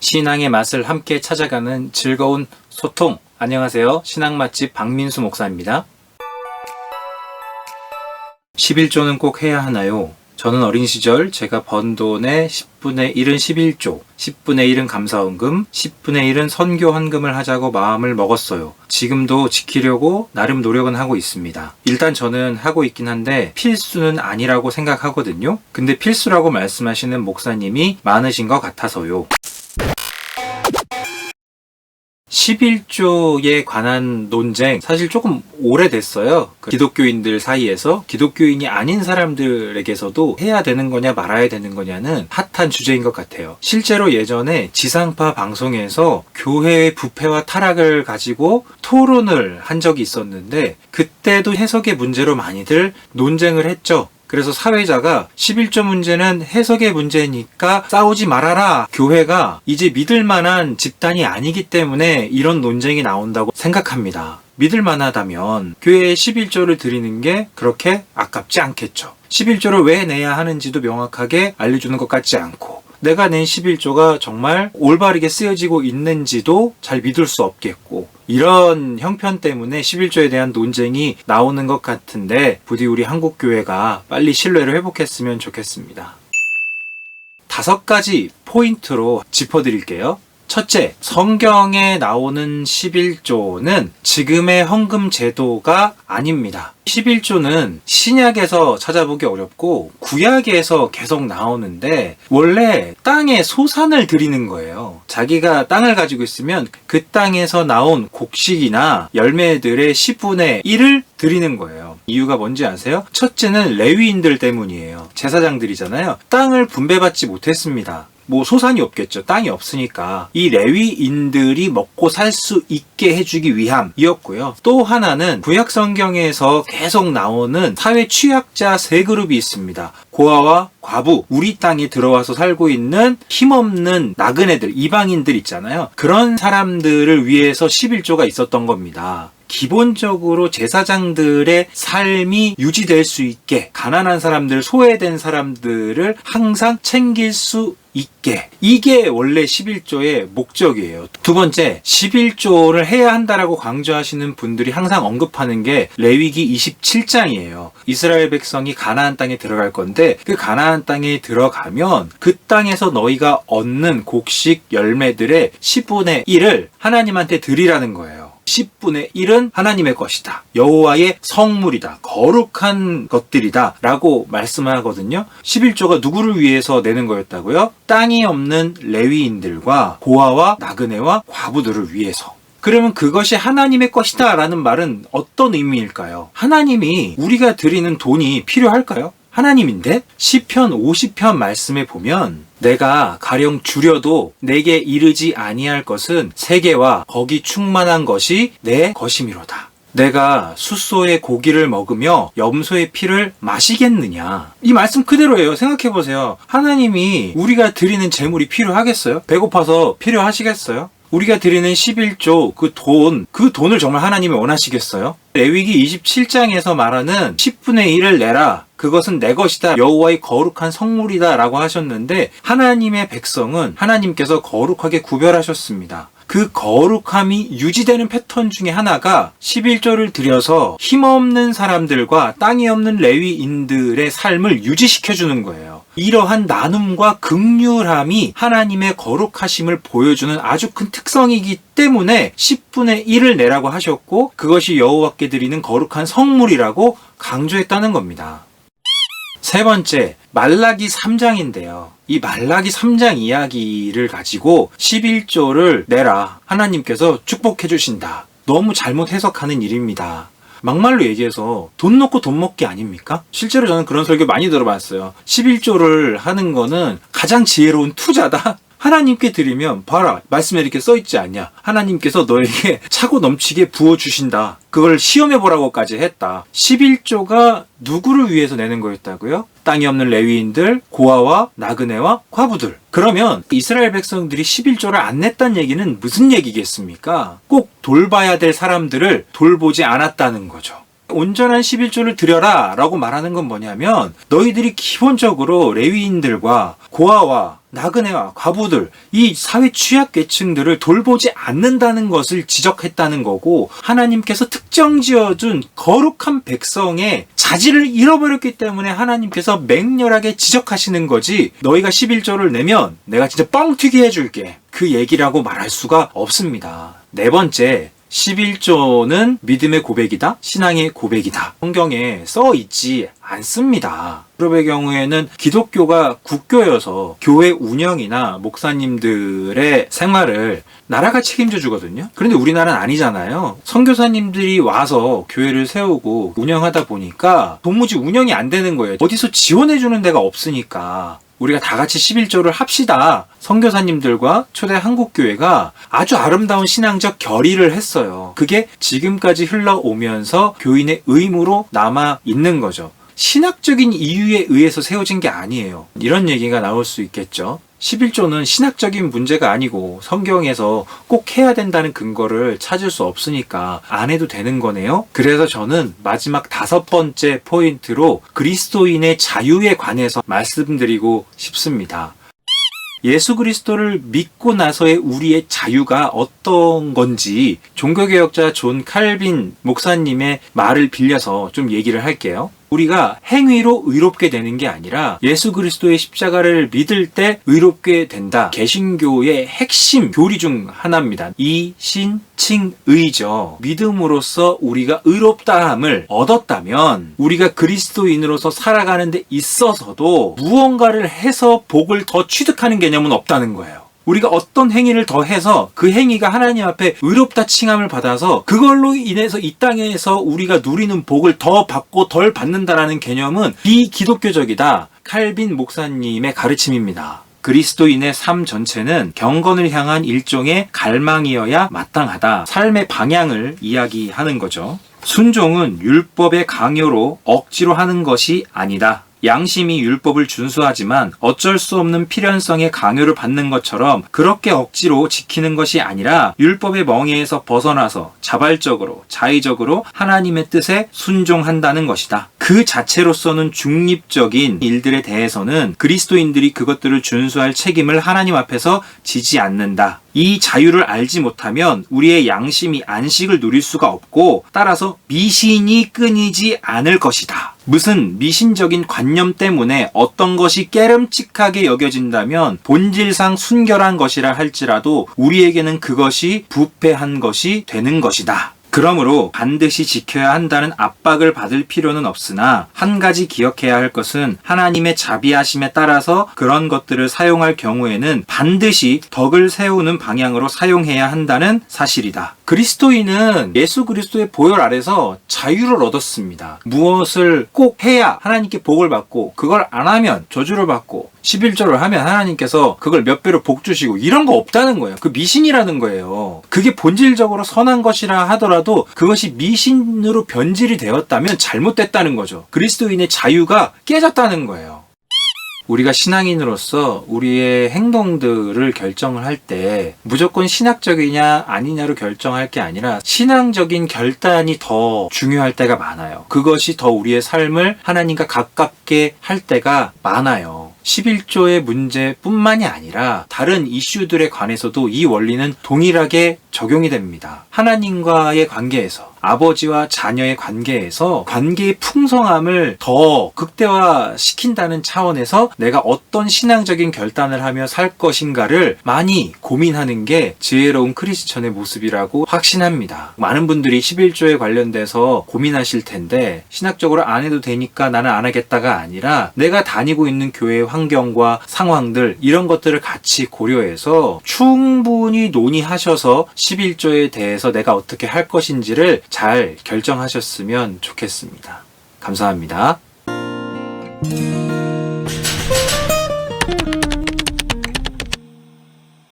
신앙의 맛을 함께 찾아가는 즐거운 소통. 안녕하세요. 신앙 맛집 박민수 목사입니다. 11조는 꼭 해야 하나요? 저는 어린 시절 제가 번 돈의 10분의 1은 11조, 10분의 1은 감사헌금, 10분의 1은 선교 헌금을 하자고 마음을 먹었어요. 지금도 지키려고 나름 노력은 하고 있습니다. 일단 저는 하고 있긴 한데 필수는 아니라고 생각하거든요. 근데 필수라고 말씀하시는 목사님이 많으신 것 같아서요. 11조에 관한 논쟁 사실 조금 오래됐어요. 기독교인들 사이에서 기독교인이 아닌 사람들에게서도 해야 되는 거냐 말아야 되는 거냐는 핫한 주제인 것 같아요. 실제로 예전에 지상파 방송에서 교회의 부패와 타락을 가지고 토론을 한 적이 있었는데 그때도 해석의 문제로 많이들 논쟁을 했죠. 그래서 사회자가 11조 문제는 해석의 문제니까 싸우지 말아라. 교회가 이제 믿을 만한 집단이 아니기 때문에 이런 논쟁이 나온다고 생각합니다. 믿을 만하다면 교회에 11조를 드리는 게 그렇게 아깝지 않겠죠. 11조를 왜 내야 하는지도 명확하게 알려주는 것 같지 않고 내가 낸 11조가 정말 올바르게 쓰여지고 있는지도 잘 믿을 수 없겠고 이런 형편 때문에 11조에 대한 논쟁이 나오는 것 같은데 부디 우리 한국교회가 빨리 신뢰를 회복했으면 좋겠습니다. 5가지 포인트로 짚어드릴게요. 첫째, 성경에 나오는 11조는 지금의 헌금 제도가 아닙니다. 11조는 신약에서 찾아보기 어렵고 구약에서 계속 나오는데 원래 땅에 소산을 드리는 거예요. 자기가 땅을 가지고 있으면 그 땅에서 나온 곡식이나 열매들의 10분의 1을 드리는 거예요. 이유가 뭔지 아세요? 첫째는 레위인들 때문이에요. 제사장들이잖아요. 땅을 분배받지 못했습니다. 소산이 없겠죠. 땅이 없으니까. 이 레위인들이 먹고 살 수 있게 해주기 위함이었고요. 또 하나는 구약 성경에서 계속 나오는 사회 취약자 세 그룹이 있습니다. 고아와 과부, 우리 땅에 들어와서 살고 있는 힘없는 나그네들, 이방인들 있잖아요. 그런 사람들을 위해서 11조가 있었던 겁니다. 기본적으로 제사장들의 삶이 유지될 수 있게 가난한 사람들, 소외된 사람들을 항상 챙길 수 있게 이게 원래 11조의 목적이에요. 두 번째, 11조를 해야 한다라고 강조하시는 분들이 항상 언급하는 게 레위기 27장이에요. 이스라엘 백성이 가나안 땅에 들어갈 건데 그 가나안 땅에 들어가면 그 땅에서 너희가 얻는 곡식 열매들의 10분의 1을 하나님한테 드리라는 거예요. 10분의 1은 하나님의 것이다. 여호와의 성물이다. 거룩한 것들이다. 라고 말씀하거든요. 11조가 누구를 위해서 내는 거였다고요? 땅이 없는 레위인들과 고아와 나그네와 과부들을 위해서. 그러면 그것이 하나님의 것이다 라는 말은 어떤 의미일까요? 하나님이 우리가 드리는 돈이 필요할까요? 하나님인데 시편 50편 말씀에 보면 내가 가령 줄여도 내게 이르지 아니할 것은 세계와 거기 충만한 것이 내 것이미로다. 내가 숫소의 고기를 먹으며 염소의 피를 마시겠느냐. 이 말씀 그대로예요. 생각해보세요. 하나님이 우리가 드리는 재물이 필요하겠어요? 배고파서 필요하시겠어요? 우리가 드리는 11조 그 돈을 정말 하나님이 원하시겠어요? 레위기 27장에서 말하는 10분의 1을 내라. 그것은 내 것이다. 여호와의 거룩한 성물이다. 라고 하셨는데 하나님의 백성은 하나님께서 거룩하게 구별하셨습니다. 그 거룩함이 유지되는 패턴 중에 하나가 11조를 들여서 힘없는 사람들과 땅이 없는 레위인들의 삶을 유지시켜주는 거예요. 이러한 나눔과 긍휼함이 하나님의 거룩하심을 보여주는 아주 큰 특성이기 때문에 10분의 1을 내라고 하셨고 그것이 여호와께 드리는 거룩한 성물이라고 강조했다는 겁니다. 세 번째, 말라기 3장인데요. 이 말라기 3장 이야기를 가지고 11조를 내라. 하나님께서 축복해 주신다. 너무 잘못 해석하는 일입니다. 막말로 얘기해서 돈 놓고 돈 먹기 아닙니까? 실제로 저는 그런 설교 많이 들어봤어요. 11조를 하는 거는 가장 지혜로운 투자다. 하나님께 드리면 봐라 말씀에 이렇게 써있지 않냐. 하나님께서 너에게 차고 넘치게 부어주신다. 그걸 시험해보라고까지 했다. 11조가 누구를 위해서 내는 거였다고요? 땅이 없는 레위인들, 고아와 나그네와 과부들. 그러면 이스라엘 백성들이 11조를 안 냈다는 얘기는 무슨 얘기겠습니까? 꼭 돌봐야 될 사람들을 돌보지 않았다는 거죠. 온전한 11조를 드려라 라고 말하는 건 뭐냐면 너희들이 기본적으로 레위인들과 고아와 나그네와 과부들, 이 사회 취약계층들을 돌보지 않는다는 것을 지적했다는 거고, 하나님께서 특정 지어준 거룩한 백성의 자질을 잃어버렸기 때문에 하나님께서 맹렬하게 지적하시는 거지, 너희가 11조를 내면 내가 진짜 뻥튀기 해줄게, 그 얘기라고 말할 수가 없습니다. 네 번째, 11조는 믿음의 고백이다, 신앙의 고백이다, 성경에 써 있지 않습니다. 유럽의 경우에는 기독교가 국교여서 교회 운영이나 목사님들의 생활을 나라가 책임져 주거든요. 그런데 우리나라는 아니잖아요. 선교사님들이 와서 교회를 세우고 운영하다 보니까 도무지 운영이 안 되는 거예요. 어디서 지원해 주는 데가 없으니까. 우리가 다 같이 11조를 합시다. 선교사님들과 초대 한국교회가 아주 아름다운 신앙적 결의를 했어요. 그게 지금까지 흘러오면서 교인의 의무로 남아 있는 거죠. 신학적인 이유에 의해서 세워진 게 아니에요. 이런 얘기가 나올 수 있겠죠. 11조는 신학적인 문제가 아니고 성경에서 꼭 해야 된다는 근거를 찾을 수 없으니까 안 해도 되는 거네요. 그래서 저는 마지막 5번째 포인트로 그리스도인의 자유에 관해서 말씀드리고 싶습니다. 예수 그리스도를 믿고 나서의 우리의 자유가 어떤 건지 종교개혁자 존 칼빈 목사님의 말을 빌려서 좀 얘기를 할게요. 우리가 행위로 의롭게 되는 게 아니라 예수 그리스도의 십자가를 믿을 때 의롭게 된다. 개신교의 핵심 교리 중 하나입니다. 이신칭의죠. 믿음으로써 우리가 의롭다함을 얻었다면 우리가 그리스도인으로서 살아가는 데 있어서도 무언가를 해서 복을 더 취득하는 개념은 없다는 거예요. 우리가 어떤 행위를 더 해서 그 행위가 하나님 앞에 의롭다 칭함을 받아서 그걸로 인해서 이 땅에서 우리가 누리는 복을 더 받고 덜 받는다라는 개념은 비기독교적이다. 칼빈 목사님의 가르침입니다. 그리스도인의 삶 전체는 경건을 향한 일종의 갈망이어야 마땅하다. 삶의 방향을 이야기하는 거죠. 순종은 율법의 강요로 억지로 하는 것이 아니다. 양심이 율법을 준수하지만 어쩔 수 없는 필연성의 강요를 받는 것처럼 그렇게 억지로 지키는 것이 아니라 율법의 멍에에서 벗어나서 자발적으로 자의적으로 하나님의 뜻에 순종한다는 것이다. 그 자체로서는 중립적인 일들에 대해서는 그리스도인들이 그것들을 준수할 책임을 하나님 앞에서 지지 않는다. 이 자유를 알지 못하면 우리의 양심이 안식을 누릴 수가 없고 따라서 미신이 끊이지 않을 것이다. 무슨 미신적인 관념 때문에 어떤 것이 깨름칙하게 여겨진다면 본질상 순결한 것이라 할지라도 우리에게는 그것이 부패한 것이 되는 것이다. 그러므로 반드시 지켜야 한다는 압박을 받을 필요는 없으나 한 가지 기억해야 할 것은 하나님의 자비하심에 따라서 그런 것들을 사용할 경우에는 반드시 덕을 세우는 방향으로 사용해야 한다는 사실이다. 그리스도인은 예수 그리스도의 보혈 아래서 자유를 얻었습니다. 무엇을 꼭 해야 하나님께 복을 받고 그걸 안 하면 저주를 받고 11조를 하면 하나님께서 그걸 몇 배로 복 주시고 이런 거 없다는 거예요. 그 미신이라는 거예요. 그게 본질적으로 선한 것이라 하더라도 그것이 미신으로 변질이 되었다면 잘못됐다는 거죠. 그리스도인의 자유가 깨졌다는 거예요. 우리가 신앙인으로서 우리의 행동들을 결정을 할 때 무조건 신학적이냐 아니냐로 결정할 게 아니라 신앙적인 결단이 더 중요할 때가 많아요. 그것이 더 우리의 삶을 하나님과 가깝게 할 때가 많아요. 11조의 문제뿐만이 아니라 다른 이슈들에 관해서도 이 원리는 동일하게 적용이 됩니다. 하나님과의 관계에서, 아버지와 자녀의 관계에서 관계의 풍성함을 더 극대화시킨다는 차원에서 내가 어떤 신앙적인 결단을 하며 살 것인가를 많이 고민하는 게 지혜로운 크리스천의 모습이라고 확신합니다. 많은 분들이 11조에 관련돼서 고민하실 텐데 신학적으로 안 해도 되니까 나는 안 하겠다가 아니라 내가 다니고 있는 교회의 환경과 상황들 이런 것들을 같이 고려해서 충분히 논의하셔서 11조에 대해서 내가 어떻게 할 것인지를 잘 결정하셨으면 좋겠습니다. 감사합니다.